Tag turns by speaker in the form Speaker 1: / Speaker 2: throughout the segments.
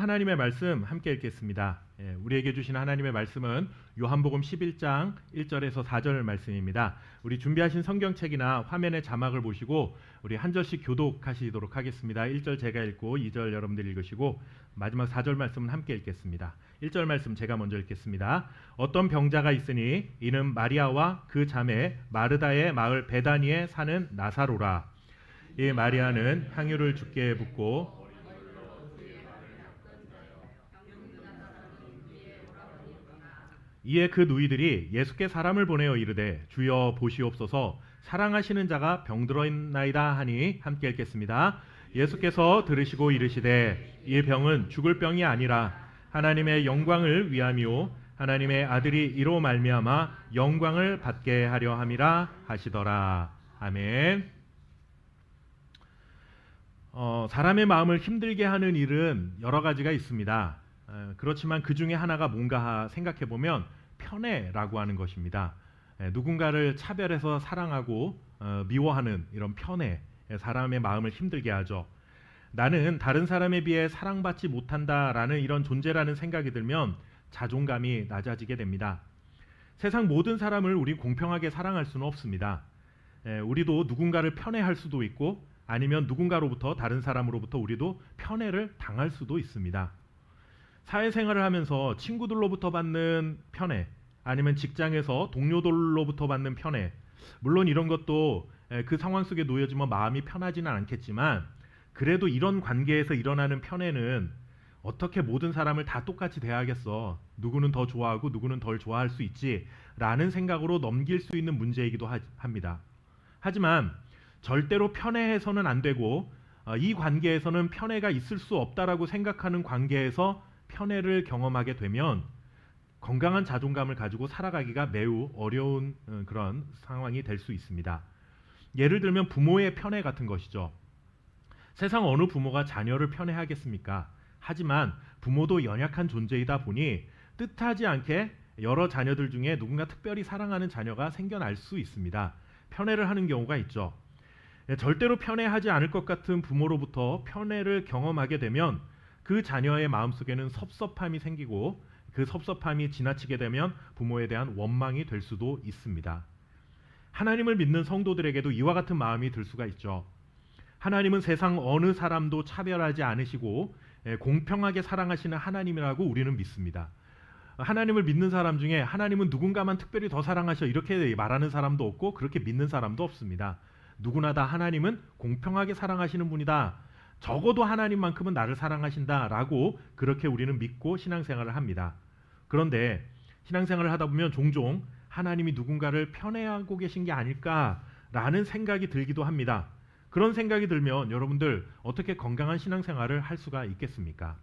Speaker 1: 하나님의 말씀 함께 읽겠습니다. 우리에게 주신 하나님의 말씀은 요한복음 11장 1절에서 4절 말씀입니다. 우리 준비하신 성경책이나 화면의 자막을 보시고 우리 한 절씩 교독하시도록 하겠습니다. 1절 제가 읽고 2절 여러분들이 읽으시고 마지막 4절 말씀은 함께 읽겠습니다. 1절 말씀 제가 먼저 읽겠습니다. 어떤 병자가 있으니 이는 마리아와 그 자매 마르다의 마을 베다니에 사는 나사로라. 이 마리아는 향유를 주께 붓고 이에 그 누이들이 예수께 사람을 보내어 이르되 주여 보시옵소서 사랑하시는 자가 병들어 있나이다 하니 함께 읽겠습니다. 예수께서 들으시고 이르시되 이 병은 죽을 병이 아니라 하나님의 영광을 위함이요 하나님의 아들이 이로 말미암아 영광을 받게 하려 함이라 하시더라. 아멘. 사람의 마음을 힘들게 하는 일은 여러 가지가 있습니다. 그렇지만 그 중에 하나가 뭔가 생각해 보면 편애라고 하는 것입니다. 누군가를 차별해서 사랑하고 미워하는 이런 편애, 사람의 마음을 힘들게 하죠. 나는 다른 사람에 비해 사랑받지 못한다라는 이런 존재라는 생각이 들면 자존감이 낮아지게 됩니다. 세상 모든 사람을 우리 공평하게 사랑할 수는 없습니다. 우리도 누군가를 편애할 수도 있고 아니면 누군가로부터 다른 사람으로부터 우리도 편애를 당할 수도 있습니다. 사회생활을 하면서 친구들로부터 받는 편애 아니면 직장에서 동료들로부터 받는 편애, 물론 이런 것도 그 상황 속에 놓여지면 마음이 편하지는 않겠지만 그래도 이런 관계에서 일어나는 편애는 어떻게 모든 사람을 다 똑같이 대하겠어, 누구는 더 좋아하고 누구는 덜 좋아할 수 있지 라는 생각으로 넘길 수 있는 문제이기도 합니다. 하지만 절대로 편애해서는 안 되고 이 관계에서는 편애가 있을 수 없다라고 생각하는 관계에서 편애를 경험하게 되면 건강한 자존감을 가지고 살아가기가 매우 어려운 그런 상황이 될 수 있습니다. 예를 들면 부모의 편애 같은 것이죠. 세상 어느 부모가 자녀를 편애하겠습니까? 하지만 부모도 연약한 존재이다 보니 뜻하지 않게 여러 자녀들 중에 누군가 특별히 사랑하는 자녀가 생겨날 수 있습니다. 편애를 하는 경우가 있죠. 절대로 편애하지 않을 것 같은 부모로부터 편애를 경험하게 되면 그 자녀의 마음속에는 섭섭함이 생기고 그 섭섭함이 지나치게 되면 부모에 대한 원망이 될 수도 있습니다. 하나님을 믿는 성도들에게도 이와 같은 마음이 들 수가 있죠. 하나님은 세상 어느 사람도 차별하지 않으시고 공평하게 사랑하시는 하나님이라고 우리는 믿습니다. 하나님을 믿는 사람 중에 하나님은 누군가만 특별히 더 사랑하셔 이렇게 말하는 사람도 없고 그렇게 믿는 사람도 없습니다. 누구나 다 하나님은 공평하게 사랑하시는 분이다. 적어도 하나님만큼은 나를 사랑하신다라고 그렇게 우리는 믿고 신앙생활을 합니다. 그런데 신앙생활을 하다 보면 종종 하나님이 누군가를 편애하고 계신 게 아닐까라는 생각이 들기도 합니다. 그런 생각이 들면 여러분들 어떻게 건강한 신앙생활을 할 수가 있겠습니까?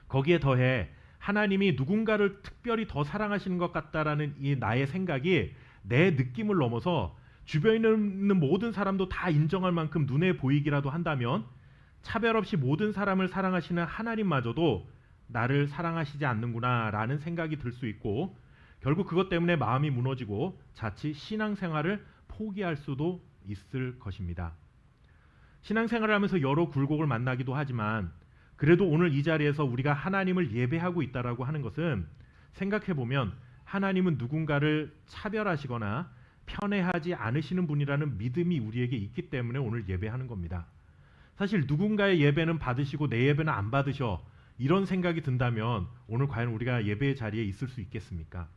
Speaker 1: 거기에 더해 하나님이 누군가를 특별히 더 사랑하시는 것 같다라는 이 나의 생각이 내 느낌을 넘어서 주변에 있는 모든 사람도 다 인정할 만큼 눈에 보이기라도 한다면 차별 없이 모든 사람을 사랑하시는 하나님마저도 나를 사랑하시지 않는구나 라는 생각이 들 수 있고 결국 그것 때문에 마음이 무너지고 자칫 신앙생활을 포기할 수도 있을 것입니다. 신앙생활을 하면서 여러 굴곡을 만나기도 하지만 그래도 오늘 이 자리에서 우리가 하나님을 예배하고 있다라고 하는 것은 생각해보면 하나님은 누군가를 차별하시거나 편애하지 않으시는 분이라는 믿음이 우리에게 있기 때문에 오늘 예배하는 겁니다. 사실 누군가의 예배는 받으시고 내 예배는 안 받으셔 이런 생각이 든다면 오늘 과연 우리가 예배의 자리에 있을 수 있겠습니까?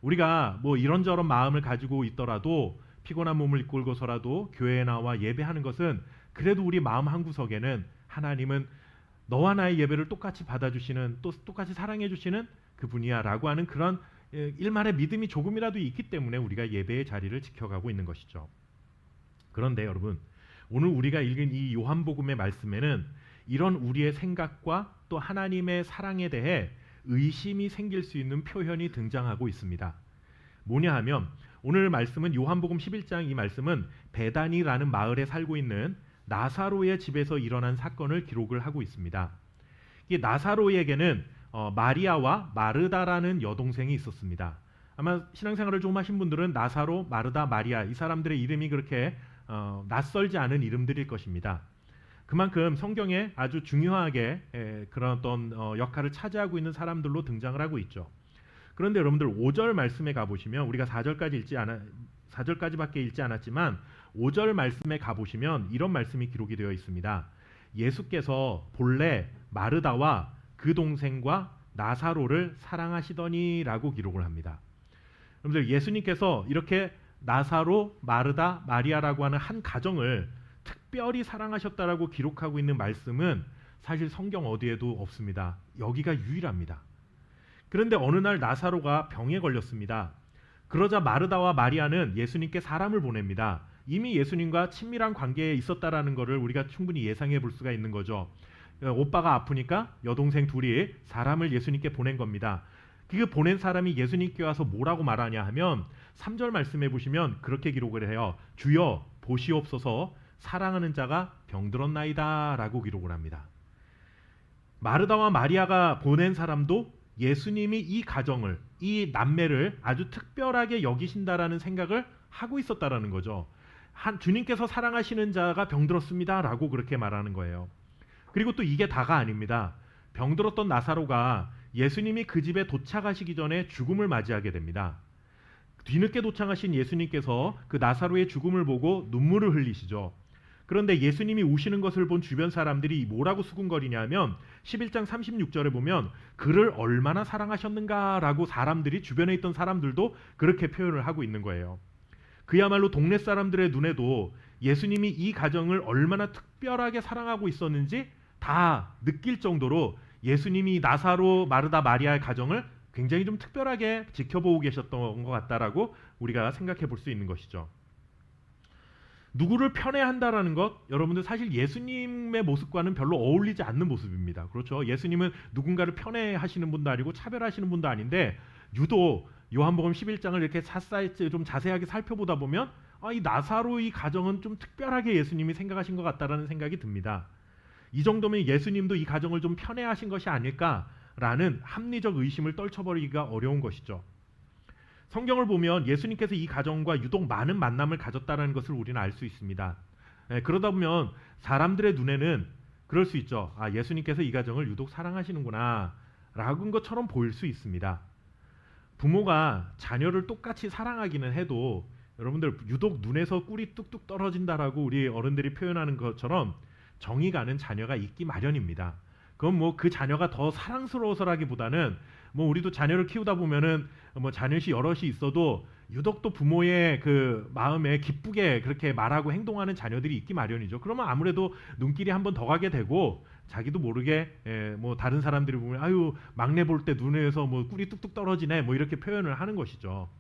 Speaker 1: 우리가 뭐 이런저런 마음을 가지고 있더라도 피곤한 몸을 이끌고서라도 교회에 나와 예배하는 것은 그래도 우리 마음 한구석에는 하나님은 너와 나의 예배를 똑같이 받아주시는 또 똑같이 사랑해주시는 그분이야 라고 하는 그런 일만의 믿음이 조금이라도 있기 때문에 우리가 예배의 자리를 지켜가고 있는 것이죠. 그런데 여러분 오늘 우리가 읽은 이 요한복음의 말씀에는 이런 우리의 생각과 또 하나님의 사랑에 대해 의심이 생길 수 있는 표현이 등장하고 있습니다. 뭐냐 하면 오늘 말씀은 요한복음 11장 이 말씀은 베다니라는 마을에 살고 있는 나사로의 집에서 일어난 사건을 기록을 하고 있습니다. 이 나사로에게는 마리아와 마르다라는 여동생이 있었습니다. 아마 신앙생활을 좀 하신 분들은 나사로, 마르다, 마리아 이 사람들의 이름이 그렇게 낯설지 않은 이름들일 것입니다. 그만큼 성경에 아주 중요하게 그런 어떤 역할을 차지하고 있는 사람들로 등장을 하고 있죠. 그런데 여러분들 5절 말씀에 가보시면 우리가 4절까지밖에 읽지 않았지만 5절 말씀에 가보시면 이런 말씀이 기록이 되어 있습니다. 예수께서 본래 마르다와 그 동생과 나사로를 사랑하시더니라고 기록을 합니다. 여러분들 예수님께서 이렇게 나사로, 마르다, 마리아라고 하는 한 가정을 특별히 사랑하셨다라고 기록하고 있는 말씀은 사실 성경 어디에도 없습니다. 여기가 유일합니다. 그런데 어느 날 나사로가 병에 걸렸습니다. 그러자 마르다와 마리아는 예수님께 사람을 보냅니다. 이미 예수님과 친밀한 관계에 있었다라는 것을 우리가 충분히 예상해 볼 수가 있는 거죠. 오빠가 아프니까 여동생 둘이 사람을 예수님께 보낸 겁니다. 그 보낸 사람이 예수님께 와서 뭐라고 말하냐 하면 3절 말씀해 보시면 그렇게 기록을 해요. 주여 보시옵소서 사랑하는 자가 병들었나이다 라고 기록을 합니다. 마르다와 마리아가 보낸 사람도 예수님이 이 가정을, 이 남매를 아주 특별하게 여기신다라는 생각을 하고 있었다라는 거죠. 주님께서 사랑하시는 자가 병들었습니다 라고 그렇게 말하는 거예요. 그리고 또 이게 다가 아닙니다. 병들었던 나사로가 예수님이 그 집에 도착하시기 전에 죽음을 맞이하게 됩니다. 뒤늦게 도착하신 예수님께서 그 나사로의 죽음을 보고 눈물을 흘리시죠. 그런데 예수님이 우시는 것을 본 주변 사람들이 뭐라고 수군거리냐면 11장 36절에 보면 그를 얼마나 사랑하셨는가라고 사람들이, 주변에 있던 사람들도 그렇게 표현을 하고 있는 거예요. 그야말로 동네 사람들의 눈에도 예수님이 이 가정을 얼마나 특별하게 사랑하고 있었는지 다 느낄 정도로 예수님이 나사로, 마르다, 마리아의 가정을 굉장히 좀 특별하게 지켜보고 계셨던 것 같다라고 우리가 생각해 볼 수 있는 것이죠. 누구를 편애한다라는 것, 여러분들 사실 예수님의 모습과는 별로 어울리지 않는 모습입니다. 그렇죠? 예수님은 누군가를 편애하시는 분도 아니고 차별하시는 분도 아닌데 유독 요한복음 11장을 이렇게 좀 자세하게 살펴보다 보면 이 나사로 이 가정은 좀 특별하게 예수님이 생각하신 것 같다라는 생각이 듭니다. 이 정도면 예수님도 이 가정을 좀 편애하신 것이 아닐까라는 합리적 의심을 떨쳐버리기가 어려운 것이죠. 성경을 보면 예수님께서 이 가정과 유독 많은 만남을 가졌다는 것을 우리는 알 수 있습니다. 그러다 보면 사람들의 눈에는 그럴 수 있죠. 예수님께서 이 가정을 유독 사랑하시는구나 라는 것처럼 보일 수 있습니다. 부모가 자녀를 똑같이 사랑하기는 해도 여러분들 유독 눈에서 꿀이 뚝뚝 떨어진다라고 우리 어른들이 표현하는 것처럼 정이 가는 자녀가 있기 마련입니다. 그건 뭐 그 자녀가 더 사랑스러워서라기보다는 뭐 우리도 자녀를 키우다 보면은 뭐 자녀시 여럿이 있어도 유독 또 부모의 그 마음에 기쁘게 그렇게 말하고 행동하는 자녀들이 있기 마련이죠. 그러면 아무래도 눈길이 한 번 더 가게 되고 자기도 모르게 뭐 다른 사람들이 보면 아유 막내 볼 때 눈에서 뭐 꿀이 뚝뚝 떨어지네 뭐 이렇게 표현을 하는 것이죠.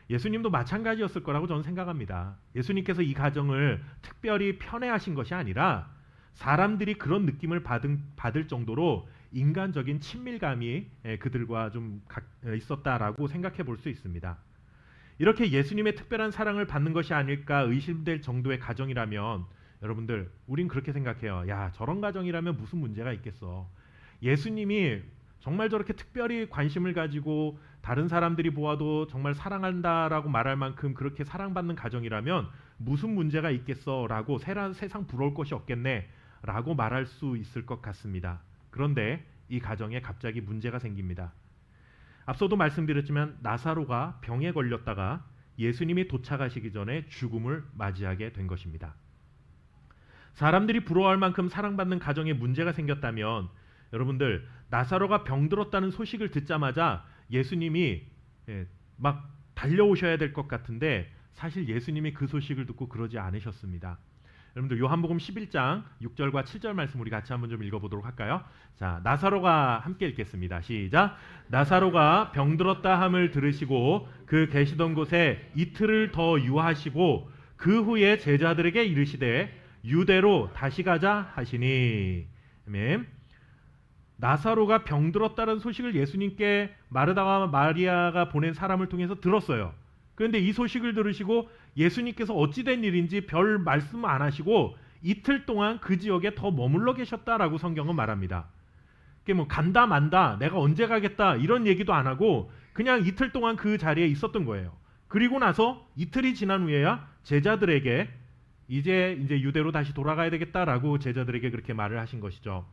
Speaker 1: 예수님도 마찬가지였을 거라고 저는 생각합니다. 예수님께서 이 가정을 특별히 편애하신 것이 아니라 사람들이 그런 느낌을 받을 정도로 인간적인 친밀감이 그들과 좀 있었다라고 생각해 볼 수 있습니다. 이렇게 예수님의 특별한 사랑을 받는 것이 아닐까 의심될 정도의 가정이라면 여러분들 우린 그렇게 생각해요. 야, 저런 가정이라면 무슨 문제가 있겠어. 예수님이 정말 저렇게 특별히 관심을 가지고 다른 사람들이 보아도 정말 사랑한다라고 말할 만큼 그렇게 사랑받는 가정이라면 무슨 문제가 있겠어 라고 세상 부러울 것이 없겠네 라고 말할 수 있을 것 같습니다. 그런데 이 가정에 갑자기 문제가 생깁니다. 앞서도 말씀드렸지만 나사로가 병에 걸렸다가 예수님이 도착하시기 전에 죽음을 맞이하게 된 것입니다. 사람들이 부러워할 만큼 사랑받는 가정에 문제가 생겼다면 여러분들 나사로가 병들었다는 소식을 듣자마자 예수님이 막 달려오셔야 될 것 같은데 사실 예수님이 그 소식을 듣고 그러지 않으셨습니다. 여러분들 요한복음 11장 6절과 7절 말씀 우리 같이 한번 좀 읽어보도록 할까요? 자, 나사로가 함께 읽겠습니다. 시작. 나사로가 병들었다 함을 들으시고 그 계시던 곳에 이틀을 더 유하시고 그 후에 제자들에게 이르시되 유대로 다시 가자 하시니. 아멘. 나사로가 병들었다는 소식을 예수님께 마르다와 마리아가 보낸 사람을 통해서 들었어요. 그런데 이 소식을 들으시고 예수님께서 어찌된 일인지 별 말씀 안 하시고 이틀 동안 그 지역에 더 머물러 계셨다라고 성경은 말합니다. 그게 뭐 간다 만다 내가 언제 가겠다 이런 얘기도 안 하고 그냥 이틀 동안 그 자리에 있었던 거예요. 그리고 나서 이틀이 지난 후에야 제자들에게 이제 유대로 다시 돌아가야 되겠다라고 제자들에게 그렇게 말을 하신 것이죠.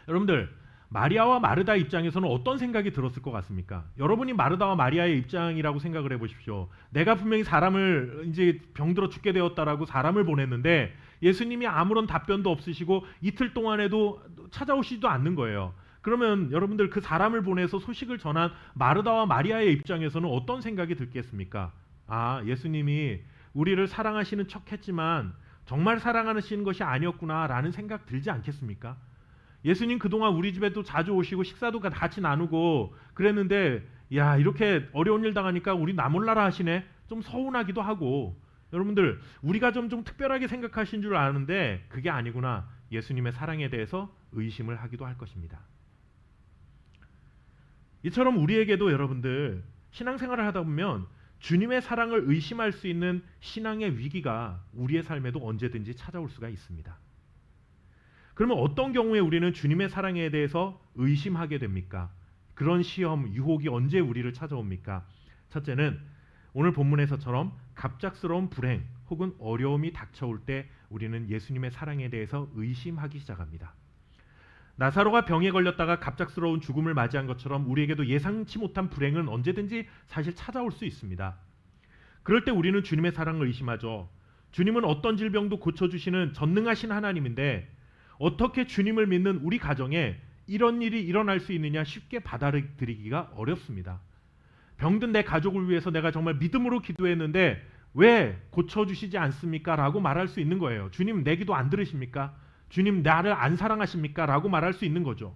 Speaker 1: 여러분들, 마리아와 마르다 입장에서는 어떤 생각이 들었을 것 같습니까? 여러분이 마르다와 마리아의 입장이라고 생각을 해보십시오. 내가 분명히 사람을 이제 병들어 죽게 되었다라고 사람을 보냈는데 예수님이 아무런 답변도 없으시고 이틀 동안에도 찾아오시지도 않는 거예요. 그러면 여러분들, 그 사람을 보내서 소식을 전한 마르다와 마리아의 입장에서는 어떤 생각이 들겠습니까? 아, 예수님이 우리를 사랑하시는 척했지만 정말 사랑하시는 것이 아니었구나라는 생각 들지 않겠습니까? 예수님 그동안 우리 집에도 자주 오시고 식사도 같이 나누고 그랬는데, 야, 이렇게 어려운 일 당하니까 우리 나 몰라라 하시네. 좀 서운하기도 하고. 여러분들, 우리가 좀 특별하게 생각하신 줄 아는데 그게 아니구나. 예수님의 사랑에 대해서 의심을 하기도 할 것입니다. 이처럼 우리에게도 여러분들, 신앙생활을 하다 보면 주님의 사랑을 의심할 수 있는 신앙의 위기가 우리의 삶에도 언제든지 찾아올 수가 있습니다. 그러면 어떤 경우에 우리는 주님의 사랑에 대해서 의심하게 됩니까? 그런 시험, 유혹이 언제 우리를 찾아옵니까? 첫째는 오늘 본문에서처럼 갑작스러운 불행 혹은 어려움이 닥쳐올 때 우리는 예수님의 사랑에 대해서 의심하기 시작합니다. 나사로가 병에 걸렸다가 갑작스러운 죽음을 맞이한 것처럼 우리에게도 예상치 못한 불행은 언제든지 사실 찾아올 수 있습니다. 그럴 때 우리는 주님의 사랑을 의심하죠. 주님은 어떤 질병도 고쳐주시는 전능하신 하나님인데 어떻게 주님을 믿는 우리 가정에 이런 일이 일어날 수 있느냐 쉽게 받아들이기가 어렵습니다. 병든 내 가족을 위해서 내가 정말 믿음으로 기도했는데 왜 고쳐주시지 않습니까? 라고 말할 수 있는 거예요. 주님, 내 기도 안 들으십니까? 주님, 나를 안 사랑하십니까? 라고 말할 수 있는 거죠.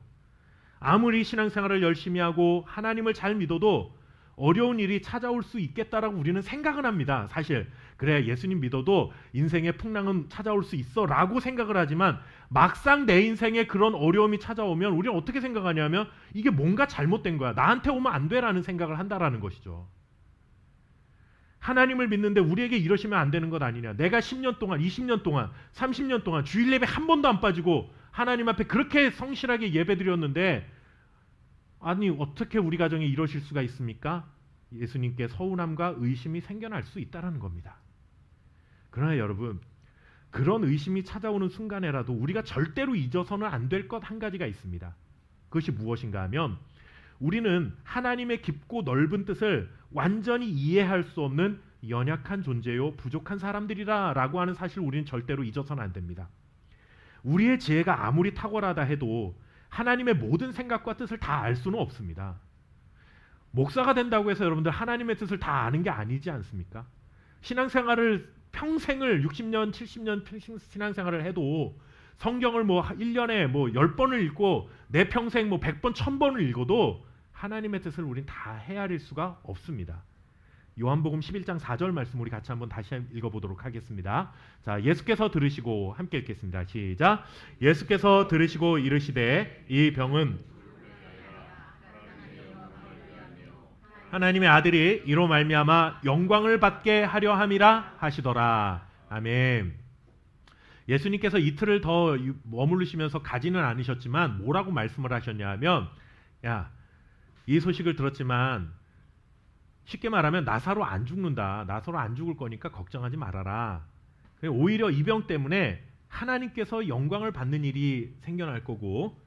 Speaker 1: 아무리 신앙생활을 열심히 하고 하나님을 잘 믿어도 어려운 일이 찾아올 수 있겠다라고 우리는 생각은 합니다. 사실 그래, 예수님 믿어도 인생의 풍랑은 찾아올 수 있어 라고 생각을 하지만 막상 내 인생에 그런 어려움이 찾아오면 우리는 어떻게 생각하냐면 이게 뭔가 잘못된 거야, 나한테 오면 안 돼라는 생각을 한다라는 것이죠. 하나님을 믿는데 우리에게 이러시면 안 되는 것 아니냐. 내가 10년 동안, 20년 동안, 30년 동안 주일 예배 한 번도 안 빠지고 하나님 앞에 그렇게 성실하게 예배 드렸는데 아니 어떻게 우리 가정에 이러실 수가 있습니까? 예수님께 서운함과 의심이 생겨날 수 있다는 겁니다. 그러나 여러분, 그런 의심이 찾아오는 순간에라도 우리가 절대로 잊어서는 안 될 것 한 가지가 있습니다. 그것이 무엇인가 하면 우리는 하나님의 깊고 넓은 뜻을 완전히 이해할 수 없는 연약한 존재요 부족한 사람들이라 라고 하는 사실을 우리는 절대로 잊어서는 안 됩니다. 우리의 지혜가 아무리 탁월하다 해도 하나님의 모든 생각과 뜻을 다 알 수는 없습니다. 목사가 된다고 해서 여러분들 하나님의 뜻을 다 아는 게 아니지 않습니까? 신앙생활을 평생을 60년, 70년 신앙생활을 해도 성경을 뭐 1년에 뭐 10번을 읽고 내 평생 뭐 100번, 1000번을 읽어도 하나님의 뜻을 우린 다 헤아릴 수가 없습니다. 요한복음 11장 4절 말씀 우리 같이 한번 다시 읽어보도록 하겠습니다. 자, 예수께서 들으시고 함께 읽겠습니다. 시작. 예수께서 들으시고 이르시되 이 병은 하나님의 아들이 이로 말미암아 영광을 받게 하려 함이라 하시더라. 아멘. 예수님께서 이틀을 더 머무르시면서 가지는 않으셨지만 뭐라고 말씀을 하셨냐 하면, 야, 이 소식을 들었지만 쉽게 말하면 나사로 안 죽는다. 나사로 안 죽을 거니까 걱정하지 말아라. 오히려 이 병 때문에 하나님께서 영광을 받는 일이 생겨날 거고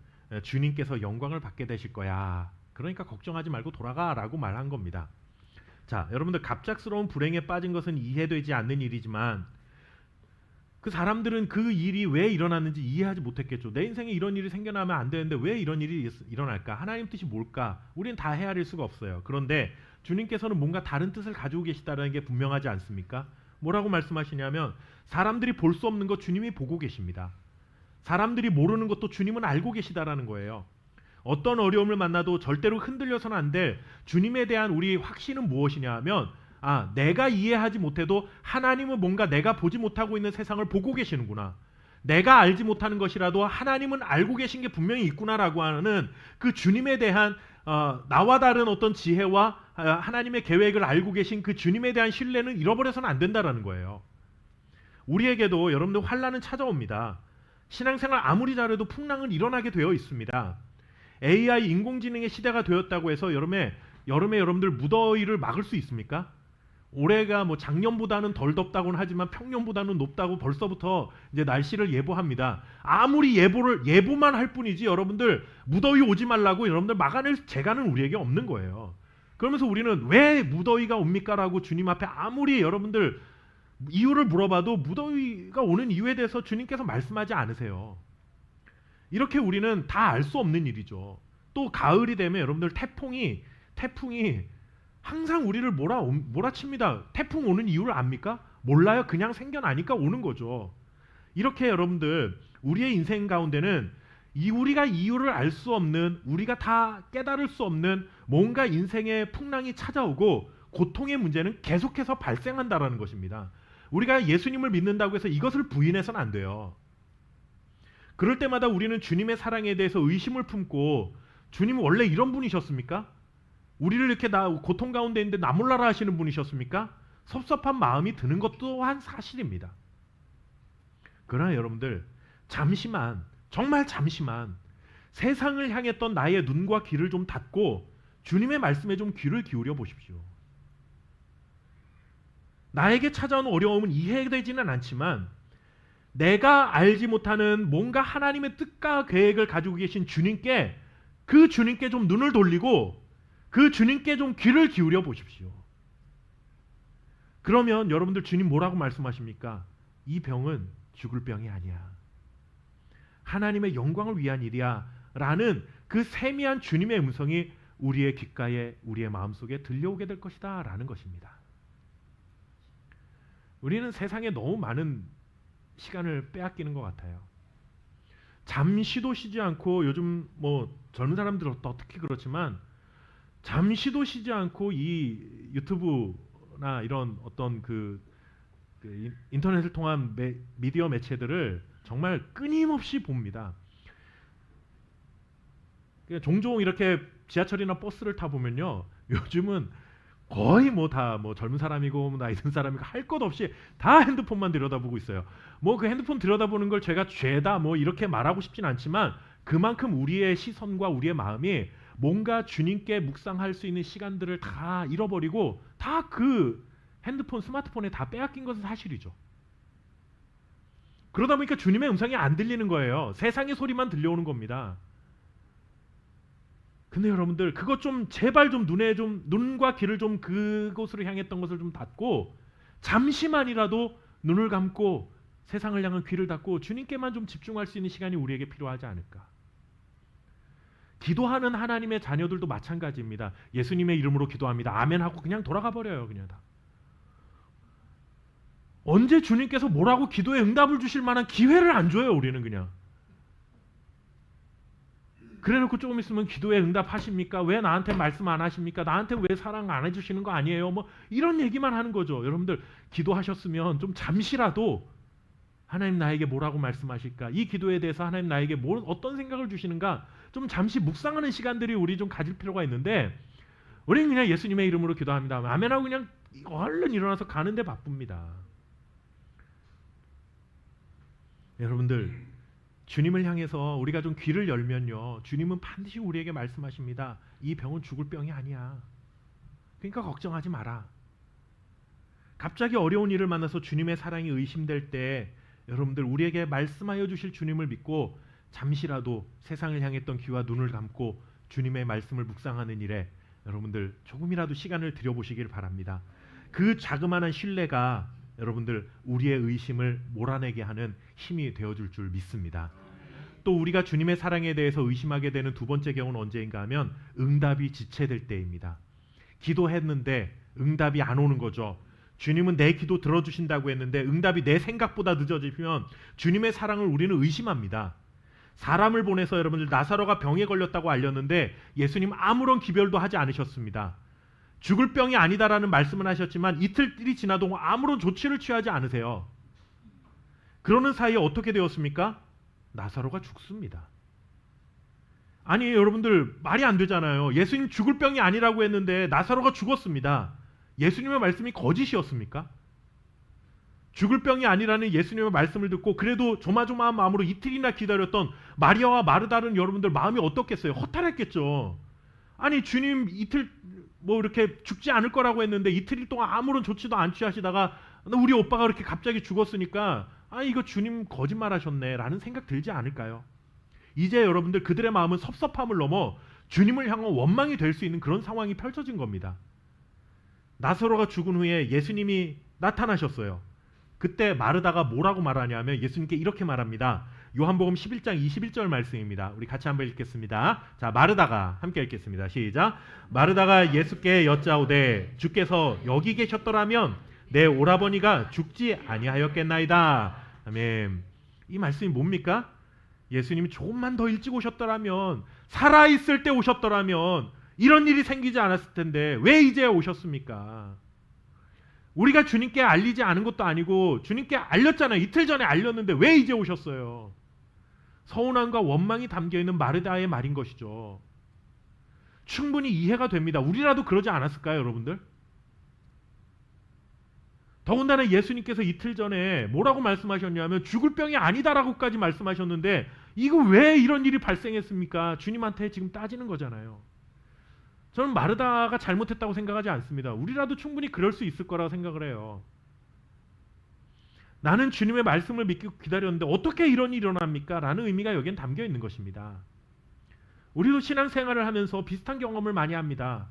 Speaker 1: 주님께서 영광을 받게 되실 거야. 그러니까 걱정하지 말고 돌아가라고 말한 겁니다. 자, 여러분들, 갑작스러운 불행에 빠진 것은 이해되지 않는 일이지만 그 사람들은 그 일이 왜 일어났는지 이해하지 못했겠죠. 내 인생에 이런 일이 생겨나면 안 되는데 왜 이런 일이 일어날까? 하나님 뜻이 뭘까? 우리는 다 헤아릴 수가 없어요. 그런데 주님께서는 뭔가 다른 뜻을 가지고 계시다는 게 분명하지 않습니까? 뭐라고 말씀하시냐면 사람들이 볼 수 없는 것 주님이 보고 계십니다. 사람들이 모르는 것도 주님은 알고 계시다라는 거예요. 어떤 어려움을 만나도 절대로 흔들려서는 안 될 주님에 대한 우리 확신은 무엇이냐 하면, 아, 내가 이해하지 못해도 하나님은 뭔가 내가 보지 못하고 있는 세상을 보고 계시는구나. 내가 알지 못하는 것이라도 하나님은 알고 계신 게 분명히 있구나라고 하는 그 주님에 대한 나와 다른 어떤 지혜와 하나님의 계획을 알고 계신 그 주님에 대한 신뢰는 잃어버려서는 안 된다라는 거예요. 우리에게도 여러분들 환난은 찾아옵니다. 신앙생활 아무리 잘해도 풍랑은 일어나게 되어 있습니다. AI 인공지능의 시대가 되었다고 해서 여름에 여러분들 무더위를 막을 수 있습니까? 올해가 뭐 작년보다는 덜 덥다고는 하지만 평년보다는 높다고 벌써부터 이제 날씨를 예보합니다. 아무리 예보만 할 뿐이지 여러분들 무더위 오지 말라고 여러분들 막아낼 재간은 우리에게 없는 거예요. 그러면서 우리는 왜 무더위가 옵니까라고 주님 앞에 아무리 여러분들 이유를 물어봐도 무더위가 오는 이유에 대해서 주님께서 말씀하지 않으세요. 이렇게 우리는 다 알 수 없는 일이죠. 또 가을이 되면 여러분들 태풍이 항상 우리를 몰아칩니다. 태풍 오는 이유를 압니까? 몰라요. 그냥 생겨나니까 오는 거죠. 이렇게 여러분들 우리의 인생 가운데는 우리가 이유를 알 수 없는, 우리가 다 깨달을 수 없는 뭔가 인생의 풍랑이 찾아오고 고통의 문제는 계속해서 발생한다라는 것입니다. 우리가 예수님을 믿는다고 해서 이것을 부인해서는 안 돼요. 그럴 때마다 우리는 주님의 사랑에 대해서 의심을 품고, 주님은 원래 이런 분이셨습니까? 우리를 이렇게 고통 가운데 있는데 나 몰라라 하시는 분이셨습니까? 섭섭한 마음이 드는 것 또한 사실입니다. 그러나 여러분들 잠시만, 정말 잠시만 세상을 향했던 나의 눈과 귀를 좀 닫고 주님의 말씀에 좀 귀를 기울여 보십시오. 나에게 찾아온 어려움은 이해되지는 않지만 내가 알지 못하는 뭔가 하나님의 뜻과 계획을 가지고 계신 주님께, 그 주님께 좀 눈을 돌리고 그 주님께 좀 귀를 기울여 보십시오. 그러면 여러분들 주님 뭐라고 말씀하십니까? 이 병은 죽을 병이 아니야. 하나님의 영광을 위한 일이야 라는 그 세미한 주님의 음성이 우리의 귓가에, 우리의 마음속에 들려오게 될 것이다 라는 것입니다. 우리는 세상에 너무 많은 시간을 빼앗기는 것 같아요. 잠시도 쉬지 않고, 요즘 뭐 젊은 사람들은 특히 그렇지만 잠시도 쉬지 않고 이 유튜브나 이런 어떤 그 인터넷을 통한 미디어 매체들을 정말 끊임없이 봅니다. 종종 이렇게 지하철이나 버스를 타 보면요, 요즘은 거의 다 젊은 사람이고 나이 든 사람이고 할 것 없이 다 핸드폰만 들여다보고 있어요. 뭐 그 핸드폰 들여다보는 걸 제가 죄다 뭐 이렇게 말하고 싶진 않지만 그만큼 우리의 시선과 우리의 마음이 뭔가 주님께 묵상할 수 있는 시간들을 다 잃어버리고 다 그 핸드폰, 스마트폰에 다 빼앗긴 것은 사실이죠. 그러다 보니까 주님의 음성이 안 들리는 거예요. 세상의 소리만 들려오는 겁니다. 근데 여러분들 그것 좀 제발 좀 눈과 귀를 좀 그곳으로 향했던 것을 좀 닫고 잠시만이라도 눈을 감고 세상을 향한 귀를 닫고 주님께만 좀 집중할 수 있는 시간이 우리에게 필요하지 않을까. 기도하는 하나님의 자녀들도 마찬가지입니다. 예수님의 이름으로 기도합니다. 아멘 하고 그냥 돌아가 버려요. 그냥 다. 언제 주님께서 뭐라고 기도에 응답을 주실 만한 기회를 안 줘요. 우리는 그냥. 그래놓고 조금 있으면 기도에 응답하십니까? 왜 나한테 말씀 안 하십니까? 나한테 왜 사랑 안 해주시는 거 아니에요? 뭐 이런 얘기만 하는 거죠. 여러분들 기도하셨으면 좀 잠시라도 하나님 나에게 뭐라고 말씀하실까? 이 기도에 대해서 하나님 나에게 어떤 생각을 주시는가? 좀 잠시 묵상하는 시간들이 우리 좀 가질 필요가 있는데 우리는 그냥 예수님의 이름으로 기도합니다. 아멘하고 그냥 얼른 일어나서 가는데 바쁩니다. 여러분들 주님을 향해서 우리가 좀 귀를 열면요, 주님은 반드시 우리에게 말씀하십니다. 이 병은 죽을 병이 아니야. 그러니까 걱정하지 마라. 갑자기 어려운 일을 만나서 주님의 사랑이 의심될 때 여러분들 우리에게 말씀하여 주실 주님을 믿고 잠시라도 세상을 향했던 귀와 눈을 감고 주님의 말씀을 묵상하는 일에 여러분들 조금이라도 시간을 들여보시길 바랍니다. 그 자그마한 신뢰가 여러분들 우리의 의심을 몰아내게 하는 힘이 되어줄 줄 믿습니다. 또 우리가 주님의 사랑에 대해서 의심하게 되는 두 번째 경우는 언제인가 하면 응답이 지체될 때입니다. 기도했는데 응답이 안 오는 거죠. 주님은 내 기도 들어주신다고 했는데 응답이 내 생각보다 늦어지면 주님의 사랑을 우리는 의심합니다. 사람을 보내서 여러분들 나사로가 병에 걸렸다고 알렸는데 예수님 아무런 기별도 하지 않으셨습니다. 죽을 병이 아니다라는 말씀을 하셨지만 이틀이 지나도 아무런 조치를 취하지 않으세요. 그러는 사이에 어떻게 되었습니까? 나사로가 죽습니다. 아니 여러분들 말이 안 되잖아요. 예수님 죽을 병이 아니라고 했는데 나사로가 죽었습니다. 예수님의 말씀이 거짓이었습니까? 죽을 병이 아니라는 예수님의 말씀을 듣고 그래도 조마조마한 마음으로 이틀이나 기다렸던 마리아와 마르다는 여러분들 마음이 어떻겠어요? 허탈했겠죠. 아니 주님 이틀 뭐 이렇게 죽지 않을 거라고 했는데 이틀 동안 아무런 조치도 안 취하시다가 우리 오빠가 그렇게 갑자기 죽었으니까 이거 주님 거짓말하셨네라는 생각 들지 않을까요? 이제 여러분들 그들의 마음은 섭섭함을 넘어 주님을 향한 원망이 될 수 있는 그런 상황이 펼쳐진 겁니다. 나사로가 죽은 후에 예수님이 나타나셨어요. 그때 마르다가 뭐라고 말하냐면 예수님께 이렇게 말합니다. 요한복음 11장 21절 말씀입니다. 우리 같이 한번 읽겠습니다. 자, 마르다가 함께 읽겠습니다. 시작. 마르다가 예수께 여짜오되 주께서 여기 계셨더라면 내 오라버니가 죽지 아니하였겠나이다. 아멘. 이 말씀이 뭡니까? 예수님이 조금만 더 일찍 오셨더라면, 살아있을 때 오셨더라면 이런 일이 생기지 않았을 텐데 왜 이제 오셨습니까? 우리가 주님께 알리지 않은 것도 아니고 주님께 알렸잖아요. 이틀 전에 알렸는데 왜 이제 오셨어요? 서운함과 원망이 담겨있는 마르다의 말인 것이죠. 충분히 이해가 됩니다. 우리라도 그러지 않았을까요, 여러분들? 더군다나 예수님께서 이틀 전에 뭐라고 말씀하셨냐면 죽을 병이 아니다라고까지 말씀하셨는데 이거 왜 이런 일이 발생했습니까? 주님한테 지금 따지는 거잖아요. 저는 마르다가 잘못했다고 생각하지 않습니다. 우리라도 충분히 그럴 수 있을 거라고 생각을 해요. 나는 주님의 말씀을 믿고 기다렸는데 어떻게 이런 일이 일어납니까? 라는 의미가 여기엔 담겨 있는 것입니다. 우리도 신앙생활을 하면서 비슷한 경험을 많이 합니다.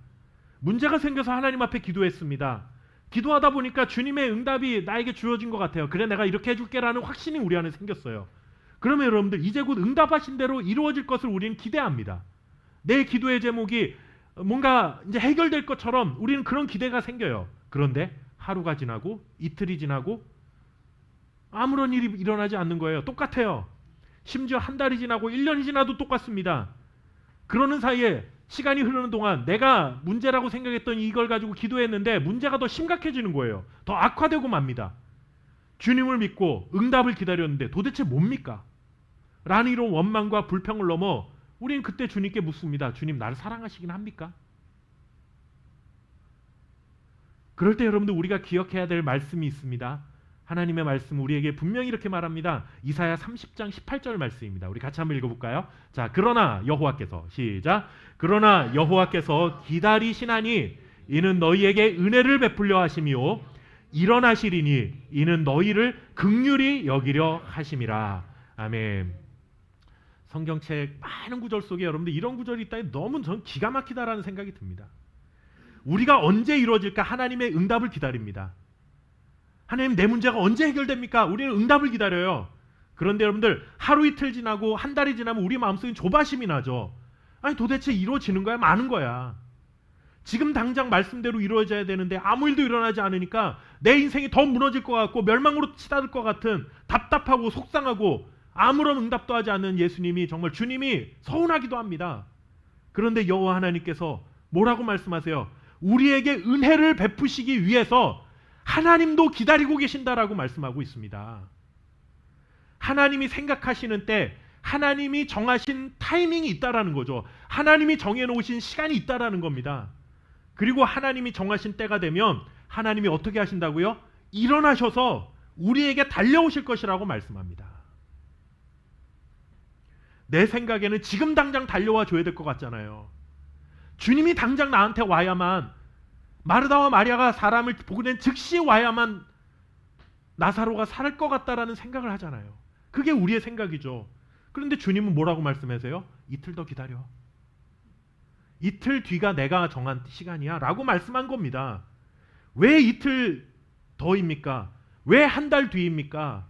Speaker 1: 문제가 생겨서 하나님 앞에 기도했습니다. 기도하다 보니까 주님의 응답이 나에게 주어진 것 같아요. 그래, 내가 이렇게 해줄게 라는 확신이 우리 안에 생겼어요. 그러면 여러분들 이제 곧 응답하신 대로 이루어질 것을 우리는 기대합니다. 내 기도의 제목이 뭔가 이제 해결될 것처럼 우리는 그런 기대가 생겨요. 그런데 하루가 지나고 이틀이 지나고 아무런 일이 일어나지 않는 거예요. 똑같아요. 심지어 한 달이 지나고 1년이 지나도 똑같습니다. 그러는 사이에 시간이 흐르는 동안 내가 문제라고 생각했던 이걸 가지고 기도했는데 문제가 더 심각해지는 거예요. 더 악화되고 맙니다. 주님을 믿고 응답을 기다렸는데 도대체 뭡니까? 라는 이런 원망과 불평을 넘어 우리는 그때 주님께 묻습니다. 주님, 나를 사랑하시긴 합니까? 그럴 때 여러분들 우리가 기억해야 될 말씀이 있습니다. 하나님의 말씀 우리에게 분명히 이렇게 말합니다. 이사야 30장 18절 말씀입니다. 우리 같이 한번 읽어볼까요? 자, 그러나 여호와께서, 시작. 그러나 여호와께서 기다리시나니 이는 너희에게 은혜를 베풀려 하심이요 일어나시리니 이는 너희를 긍휼히 여기려 하심이라. 아멘. 성경책 많은 구절 속에 여러분들 이런 구절이 있다니 너무 전 기가 막히다라는 생각이 듭니다. 우리가 언제 이루어질까? 하나님의 응답을 기다립니다. 하나님, 내 문제가 언제 해결됩니까? 우리는 응답을 기다려요. 그런데 여러분들 하루 이틀 지나고 한 달이 지나면 우리 마음속에 조바심이 나죠. 아니, 도대체 이루어지는 거야? 많은 거야? 지금 당장 말씀대로 이루어져야 되는데 아무 일도 일어나지 않으니까 내 인생이 더 무너질 것 같고 멸망으로 치닫을 것 같은, 답답하고 속상하고 아무런 응답도 하지 않는 예수님이, 정말 주님이 서운하기도 합니다. 그런데 여호와 하나님께서 뭐라고 말씀하세요? 우리에게 은혜를 베푸시기 위해서 하나님도 기다리고 계신다라고 말씀하고 있습니다. 하나님이 생각하시는 때 하나님이 정하신 타이밍이 있다라는 거죠. 하나님이 정해놓으신 시간이 있다라는 겁니다. 그리고 하나님이 정하신 때가 되면 하나님이 어떻게 하신다고요? 일어나셔서 우리에게 달려오실 것이라고 말씀합니다. 내 생각에는 지금 당장 달려와 줘야 될 것 같잖아요. 주님이 당장 나한테 와야만, 마르다와 마리아가 사람을 보게 된 즉시 와야만 나사로가 살 것 같다라는 생각을 하잖아요. 그게 우리의 생각이죠. 그런데 주님은 뭐라고 말씀하세요? 이틀 더 기다려. 이틀 뒤가 내가 정한 시간이야 라고 말씀한 겁니다. 왜 이틀 더입니까? 왜 한 달 뒤입니까?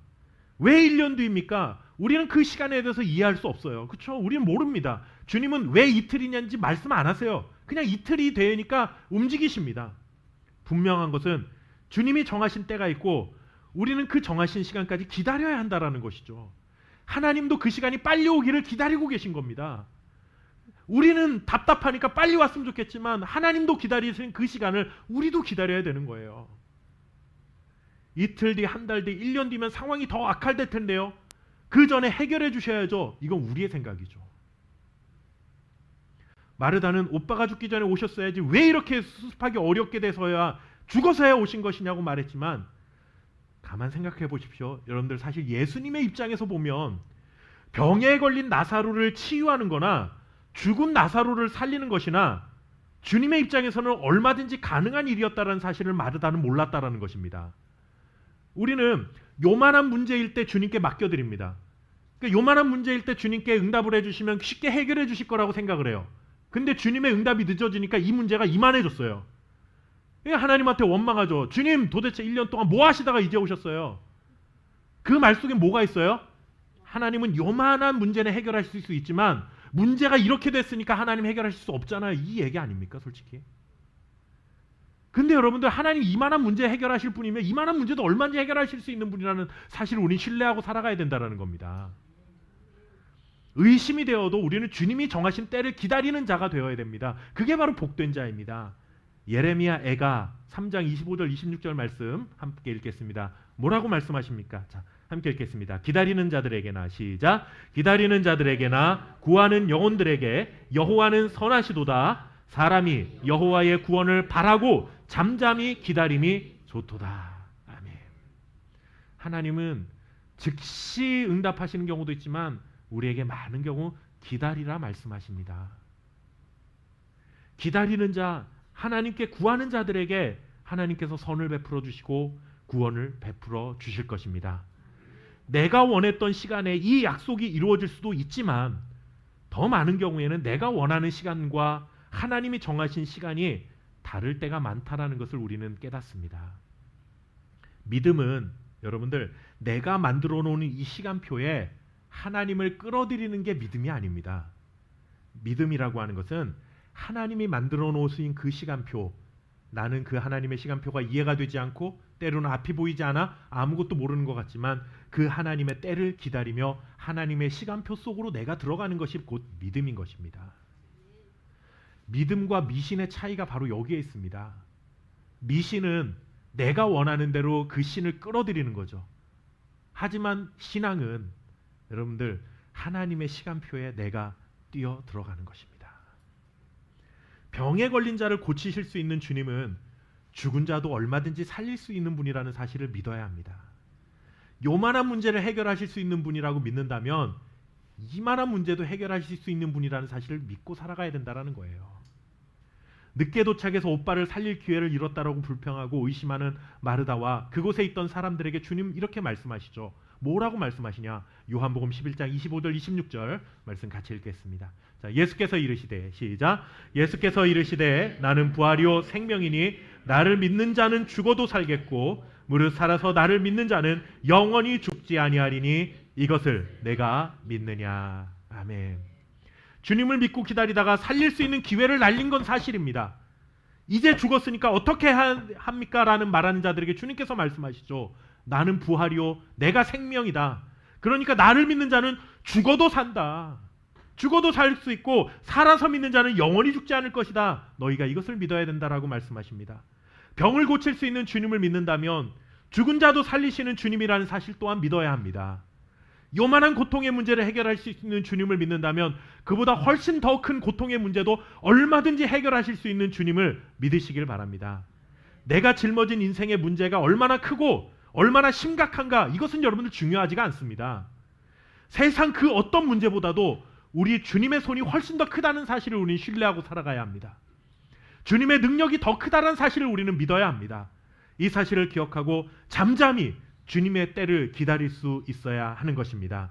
Speaker 1: 왜 1년 뒤입니까? 우리는 그 시간에 대해서 이해할 수 없어요. 그렇죠? 우리는 모릅니다. 주님은 왜 이틀이냐는지 말씀 안 하세요. 그냥 이틀이 되니까 움직이십니다. 분명한 것은 주님이 정하신 때가 있고 우리는 그 정하신 시간까지 기다려야 한다라는 것이죠. 하나님도 그 시간이 빨리 오기를 기다리고 계신 겁니다. 우리는 답답하니까 빨리 왔으면 좋겠지만 하나님도 기다리신 그 시간을 우리도 기다려야 되는 거예요. 이틀 뒤, 한 달 뒤, 1년 뒤면 상황이 더 악화될 텐데요. 그 전에 해결해 주셔야죠. 이건 우리의 생각이죠. 마르다는 오빠가 죽기 전에 오셨어야지 왜 이렇게 수습하기 어렵게 돼서야 죽어서야 오신 것이냐고 말했지만, 가만 생각해 보십시오. 여러분들, 사실 예수님의 입장에서 보면 병에 걸린 나사로를 치유하는 거나 죽은 나사로를 살리는 것이나 주님의 입장에서는 얼마든지 가능한 일이었다는 사실을 마르다는 몰랐다라는 것입니다. 우리는 요만한 문제일 때 주님께 맡겨드립니다. 그러니까 요만한 문제일 때 주님께 응답을 해주시면 쉽게 해결해 주실 거라고 생각을 해요. 근데 주님의 응답이 늦어지니까 이 문제가 이만해졌어요. 하나님한테 원망하죠. 주님 도대체 1년 동안 뭐 하시다가 이제 오셨어요? 그 말 속에 뭐가 있어요? 하나님은 요만한 문제는 해결하실 수 있지만 문제가 이렇게 됐으니까 하나님 해결하실 수 없잖아요. 이 얘기 아닙니까 솔직히? 근데 여러분들 하나님 이만한 문제 해결하실 분이면 이만한 문제도 얼마든지 해결하실 수 있는 분이라는 사실을 우리는 신뢰하고 살아가야 된다는 겁니다. 의심이 되어도 우리는 주님이 정하신 때를 기다리는 자가 되어야 됩니다. 그게 바로 복된 자입니다. 예레미야 애가 3장 25절 26절 말씀 함께 읽겠습니다. 뭐라고 말씀하십니까? 자, 함께 읽겠습니다. 기다리는 자들에게나 시작. 기다리는 자들에게나 구하는 영혼들에게 여호와는 선하시도다. 사람이 여호와의 구원을 바라고 잠잠히 기다림이 좋도다. 아멘. 하나님은 즉시 응답하시는 경우도 있지만 우리에게 많은 경우 기다리라 말씀하십니다. 기다리는 자, 하나님께 구하는 자들에게 하나님께서 선을 베풀어 주시고 구원을 베풀어 주실 것입니다. 내가 원했던 시간에 이 약속이 이루어질 수도 있지만 더 많은 경우에는 내가 원하는 시간과 하나님이 정하신 시간이 다를 때가 많다라는 것을 우리는 깨닫습니다. 믿음은 여러분들 내가 만들어 놓은 이 시간표에 하나님을 끌어들이는 게 믿음이 아닙니다. 믿음이라고 하는 것은 하나님이 만들어 놓으신 그 시간표, 나는 그 하나님의 시간표가 이해가 되지 않고 때로는 앞이 보이지 않아 아무것도 모르는 것 같지만 그 하나님의 때를 기다리며 하나님의 시간표 속으로 내가 들어가는 것이 곧 믿음인 것입니다. 믿음과 미신의 차이가 바로 여기에 있습니다. 미신은 내가 원하는 대로 그 신을 끌어들이는 거죠. 하지만 신앙은 여러분들 하나님의 시간표에 내가 뛰어 들어가는 것입니다. 병에 걸린 자를 고치실 수 있는 주님은 죽은 자도 얼마든지 살릴 수 있는 분이라는 사실을 믿어야 합니다. 요만한 문제를 해결하실 수 있는 분이라고 믿는다면 이만한 문제도 해결하실 수 있는 분이라는 사실을 믿고 살아가야 된다는 거예요. 늦게 도착해서 오빠를 살릴 기회를 잃었다라고 불평하고 의심하는 마르다와 그곳에 있던 사람들에게 주님 이렇게 말씀하시죠. 뭐라고 말씀하시냐? 요한복음 11장 25절 26절 말씀 같이 읽겠습니다. 자, 예수께서 이르시되 시작. 예수께서 이르시되 나는 부활이요 생명이니 나를 믿는 자는 죽어도 살겠고 무릇 살아서 나를 믿는 자는 영원히 죽지 아니하리니 이것을 내가 믿느냐. 아멘. 주님을 믿고 기다리다가 살릴 수 있는 기회를 날린 건 사실입니다. 이제 죽었으니까 어떻게 합니까? 라는 말하는 자들에게 주님께서 말씀하시죠. 나는 부활이요 내가 생명이다. 그러니까 나를 믿는 자는 죽어도 산다. 죽어도 살 수 있고 살아서 믿는 자는 영원히 죽지 않을 것이다. 너희가 이것을 믿어야 된다라고 말씀하십니다. 병을 고칠 수 있는 주님을 믿는다면 죽은 자도 살리시는 주님이라는 사실 또한 믿어야 합니다. 요만한 고통의 문제를 해결할 수 있는 주님을 믿는다면 그보다 훨씬 더 큰 고통의 문제도 얼마든지 해결하실 수 있는 주님을 믿으시길 바랍니다. 내가 짊어진 인생의 문제가 얼마나 크고 얼마나 심각한가 이것은 여러분들 중요하지가 않습니다. 세상 그 어떤 문제보다도 우리 주님의 손이 훨씬 더 크다는 사실을 우리는 신뢰하고 살아가야 합니다. 주님의 능력이 더 크다는 사실을 우리는 믿어야 합니다. 이 사실을 기억하고 잠잠히 주님의 때를 기다릴 수 있어야 하는 것입니다.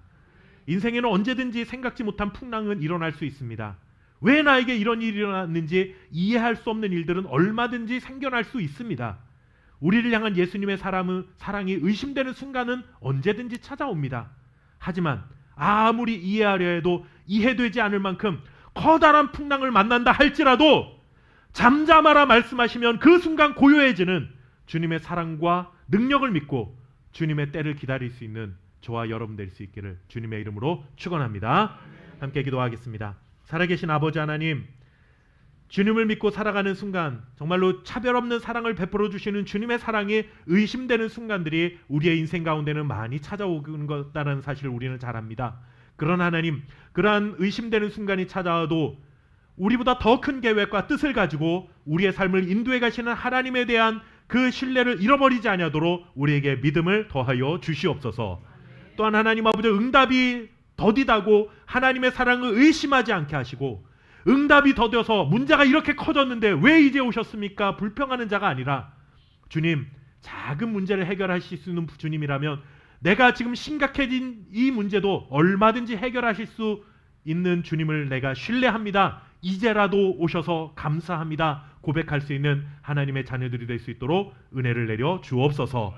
Speaker 1: 인생에는 언제든지 생각지 못한 풍랑은 일어날 수 있습니다. 왜 나에게 이런 일이 일어났는지 이해할 수 없는 일들은 얼마든지 생겨날 수 있습니다. 우리를 향한 예수님의 사랑이 의심되는 순간은 언제든지 찾아옵니다. 하지만 아무리 이해하려 해도 이해되지 않을 만큼 커다란 풍랑을 만난다 할지라도 잠잠하라 말씀하시면 그 순간 고요해지는 주님의 사랑과 능력을 믿고 주님의 때를 기다릴 수 있는 저와 여러분 될 수 있기를 주님의 이름으로 축원합니다. 함께 기도하겠습니다. 살아계신 아버지 하나님, 주님을 믿고 살아가는 순간 정말로 차별 없는 사랑을 베풀어 주시는 주님의 사랑이 의심되는 순간들이 우리의 인생 가운데는 많이 찾아오는 것다라는 사실을 우리는 잘 압니다. 그러나 하나님, 그러한 의심되는 순간이 찾아와도 우리보다 더 큰 계획과 뜻을 가지고 우리의 삶을 인도해 가시는 하나님에 대한 그 신뢰를 잃어버리지 아니하도록 우리에게 믿음을 더하여 주시옵소서. 또한 하나님 아버지 응답이 더디다고 하나님의 사랑을 의심하지 않게 하시고 응답이 더뎌서 문제가 이렇게 커졌는데 왜 이제 오셨습니까? 불평하는 자가 아니라 주님, 작은 문제를 해결하실 수 있는 주님이라면 내가 지금 심각해진 이 문제도 얼마든지 해결하실 수 있는 주님을 내가 신뢰합니다. 이제라도 오셔서 감사합니다. 고백할 수 있는 하나님의 자녀들이 될 수 있도록 은혜를 내려 주옵소서.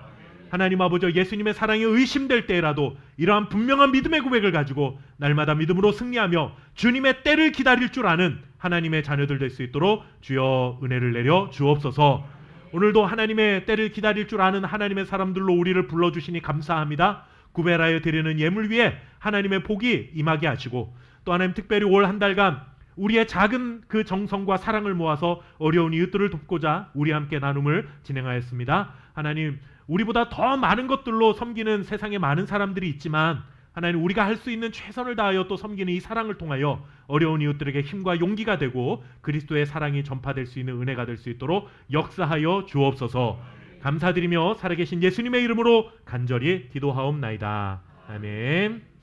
Speaker 1: 하나님 아버지, 예수님의 사랑이 의심될 때라도 이러한 분명한 믿음의 고백을 가지고 날마다 믿음으로 승리하며 주님의 때를 기다릴 줄 아는 하나님의 자녀들 될 수 있도록 주여 은혜를 내려 주옵소서. 오늘도 하나님의 때를 기다릴 줄 아는 하나님의 사람들로 우리를 불러주시니 감사합니다. 구별하여 드리는 예물 위에 하나님의 복이 임하게 하시고, 또 하나님 특별히 올 한 달간 우리의 작은 그 정성과 사랑을 모아서 어려운 이웃들을 돕고자 우리 함께 나눔을 진행하였습니다. 하나님, 우리보다 더 많은 것들로 섬기는 세상에 많은 사람들이 있지만 하나님, 우리가 할 수 있는 최선을 다하여 또 섬기는 이 사랑을 통하여 어려운 이웃들에게 힘과 용기가 되고 그리스도의 사랑이 전파될 수 있는 은혜가 될 수 있도록 역사하여 주옵소서. 감사드리며 살아계신 예수님의 이름으로 간절히 기도하옵나이다. 아멘.